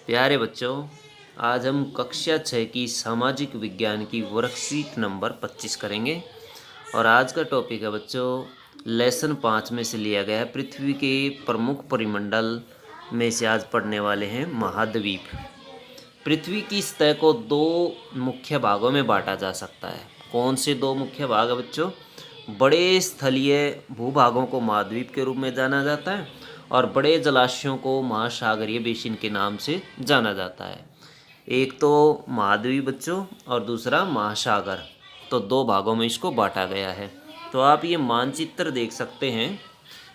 प्यारे बच्चों, आज हम कक्षा 6 की सामाजिक विज्ञान की वर्कशीट नंबर 25 करेंगे। और आज का टॉपिक है बच्चों, लेसन 5 में से लिया गया है। पृथ्वी के प्रमुख परिमंडल में से आज पढ़ने वाले हैं महाद्वीप। पृथ्वी की सतह को दो मुख्य भागों में बांटा जा सकता है। कौन से दो मुख्य भाग है बच्चों? बड़े स्थलीय भूभागों को महाद्वीप के रूप में जाना जाता है और बड़े जलाशयों को महासागरीय बेसिन के नाम से जाना जाता है। एक तो महाद्वीप बच्चों और दूसरा महासागर। तो दो भागों में इसको बांटा गया है। तो आप ये मानचित्र देख सकते हैं।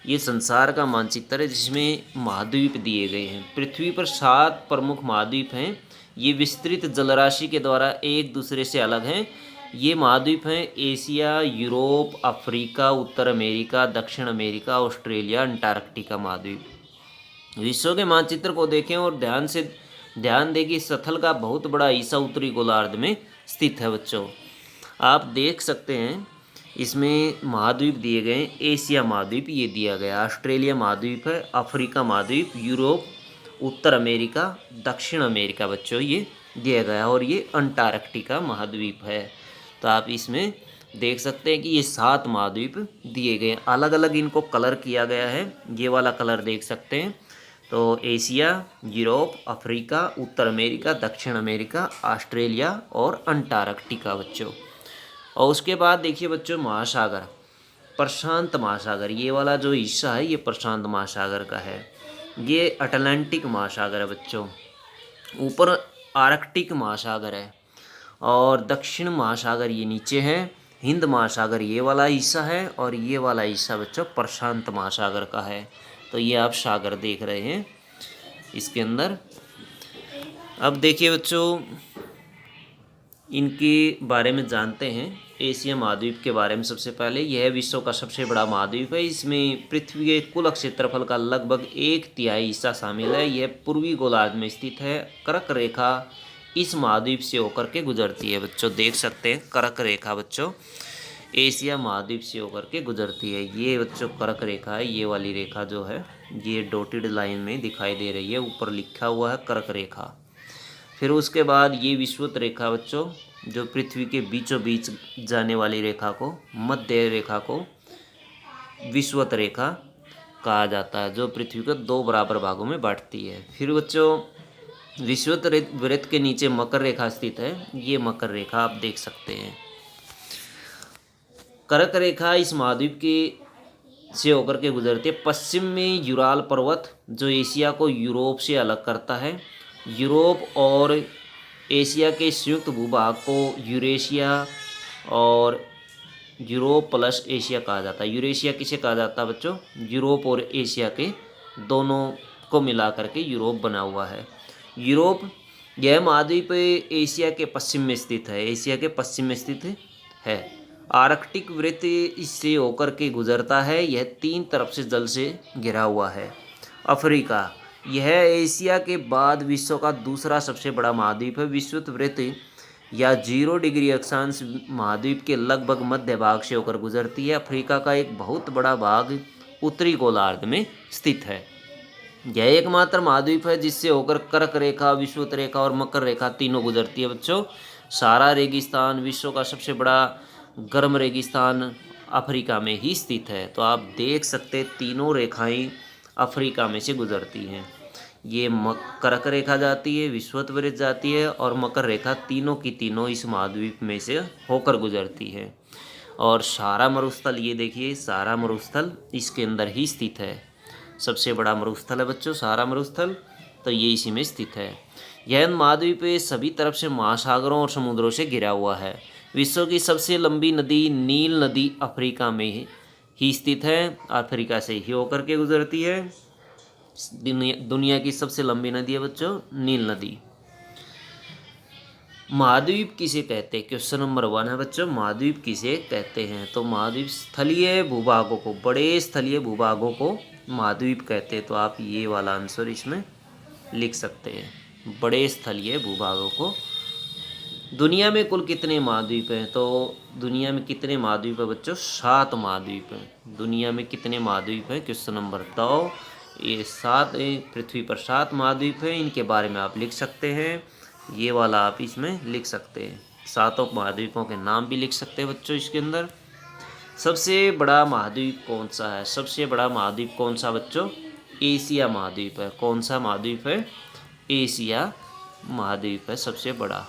ये संसार का मानचित्र है जिसमें महाद्वीप दिए गए हैं। पृथ्वी पर 7 प्रमुख महाद्वीप हैं। ये विस्तृत जलराशि के द्वारा एक दूसरे से अलग हैं। ये महाद्वीप हैं एशिया, यूरोप, अफ्रीका, उत्तर अमेरिका, दक्षिण अमेरिका, ऑस्ट्रेलिया, अंटार्कटिका महाद्वीप। विश्व के मानचित्र को देखें और ध्यान दें कि स्थल का बहुत बड़ा हिस्सा उत्तरी गोलार्ध में स्थित है बच्चों। आप देख सकते हैं इसमें महाद्वीप दिए गए हैं। एशिया महाद्वीप ये दिया गया, ऑस्ट्रेलिया महाद्वीप है, अफ्रीका महाद्वीप, यूरोप, उत्तर अमेरिका, दक्षिण अमेरिका बच्चों ये दिया गया, और ये अंटार्कटिका महाद्वीप है। तो आप इसमें देख सकते हैं कि ये 7 महाद्वीप दिए गए हैं। अलग अलग इनको कलर किया गया है। ये वाला कलर देख सकते हैं। तो एशिया, यूरोप, अफ्रीका, उत्तर अमेरिका, दक्षिण अमेरिका, ऑस्ट्रेलिया और अंटार्कटिका बच्चों। और उसके बाद देखिए बच्चों, महासागर, प्रशांत महासागर, ये वाला जो हिस्सा है ये प्रशांत महासागर का है। ये अटलांटिक महासागर है बच्चों। ऊपर आर्कटिक महासागर है और दक्षिण महासागर ये नीचे है। हिंद महासागर ये वाला हिस्सा है और ये वाला हिस्सा बच्चों प्रशांत महासागर का है। तो ये आप सागर देख रहे हैं इसके अंदर। अब देखिए बच्चों, इनके बारे में जानते हैं। एशिया महाद्वीप के बारे में सबसे पहले, यह विश्व का सबसे बड़ा महाद्वीप है। इसमें पृथ्वी के कुल क्षेत्रफल का लगभग 1/3 हिस्सा शामिल है। यह पूर्वी गोलार्ध में स्थित है। कर्क रेखा इस महाद्वीप से होकर के गुजरती है बच्चों। देख सकते हैं कर्क रेखा बच्चों एशिया महाद्वीप से होकर के गुजरती है। ये बच्चों कर्क रेखा है। ये वाली रेखा जो है ये डॉटेड लाइन में दिखाई दे रही है, ऊपर लिखा हुआ है कर्क रेखा। फिर उसके बाद ये विषुवत रेखा बच्चों, जो पृथ्वी के बीचों बीच जाने वाली रेखा को, मध्य रेखा को विषुवत रेखा कहा जाता है, जो पृथ्वी को 2 बराबर भागों में बांटती है। फिर बच्चों विषुवत वृत्त के नीचे मकर रेखा स्थित है। ये मकर रेखा आप देख सकते हैं। कर्क रेखा इस महाद्वीप के से होकर के गुजरती है। पश्चिम में यूराल पर्वत जो एशिया को यूरोप से अलग करता है। यूरोप और एशिया के संयुक्त भूभाग को यूरेशिया और यूरोप प्लस एशिया कहा जाता है। यूरेशिया किसे कहा जाता है बच्चों? यूरोप और एशिया के दोनों को मिला करके यूरोप बना हुआ है। यूरोप, यह महाद्वीप एशिया के पश्चिम में स्थित है। एशिया के पश्चिम में स्थित है। आर्कटिक वृत्त इससे होकर के गुजरता है। यह 3 तरफ से जल से घिरा हुआ है। अफ्रीका, यह एशिया के बाद विश्व का दूसरा सबसे बड़ा महाद्वीप है। विषुवत वृत्त या 0 डिग्री अक्षांश महाद्वीप के लगभग मध्य भाग से होकर गुजरती है। अफ्रीका का एक बहुत बड़ा भाग उत्तरी गोलार्ध में स्थित है। यह एकमात्र महाद्वीप है जिससे होकर कर्क रेखा, विषुवत रेखा और मकर रेखा तीनों गुजरती है बच्चों। सारा रेगिस्तान, विश्व का सबसे बड़ा गर्म रेगिस्तान अफ्रीका में ही स्थित है। तो आप देख सकते तीनों रेखाएं अफ्रीका में से गुजरती हैं। ये कर्क रेखा जाती है, विषुवत वृत्त जाती है और मकर रेखा, तीनों की तीनों इस महाद्वीप में से होकर गुजरती है। और सारा मरुस्थल, ये देखिए सारा मरुस्थल इसके अंदर ही स्थित है। सबसे बड़ा मरुस्थल है बच्चों सारा मरुस्थल, तो ये इसी में स्थित है। यह महाद्वीप सभी तरफ से महासागरों और समुद्रों से घिरा हुआ है। विश्व की सबसे लंबी नदी नील नदी अफ्रीका में ही स्थित है। अफ्रीका से ही होकर के गुजरती है। दुनिया की सबसे लंबी नदी है बच्चों नील नदी। महाद्वीप किसे कहते हैं? क्वेश्चन नंबर 1 है बच्चों, महाद्वीप किसे कहते हैं? तो महाद्वीप स्थलीय भूभागों को, बड़े स्थलीय भूभागों को महाद्वीप कहते हैं। तो आप ये वाला आंसर इसमें लिख सकते हैं, बड़े स्थलीय भूभागों को। दुनिया में कुल कितने महाद्वीप हैं? तो दुनिया में कितने महाद्वीप हैं बच्चों? 7 महाद्वीप हैं। दुनिया में कितने महाद्वीप हैं? क्वेश्चन नंबर 2 ये पृथ्वी पर 7 महाद्वीप हैं, इनके बारे में आप लिख सकते हैं। ये वाला आप इसमें लिख सकते हैं, 7 महाद्वीपों के नाम भी लिख सकते हैं बच्चों इसके अंदर। सबसे बड़ा महाद्वीप कौन सा है? सबसे बड़ा महाद्वीप कौन सा बच्चों? एशिया महाद्वीप है। कौन सा महाद्वीप है? एशिया महाद्वीप है सबसे बड़ा।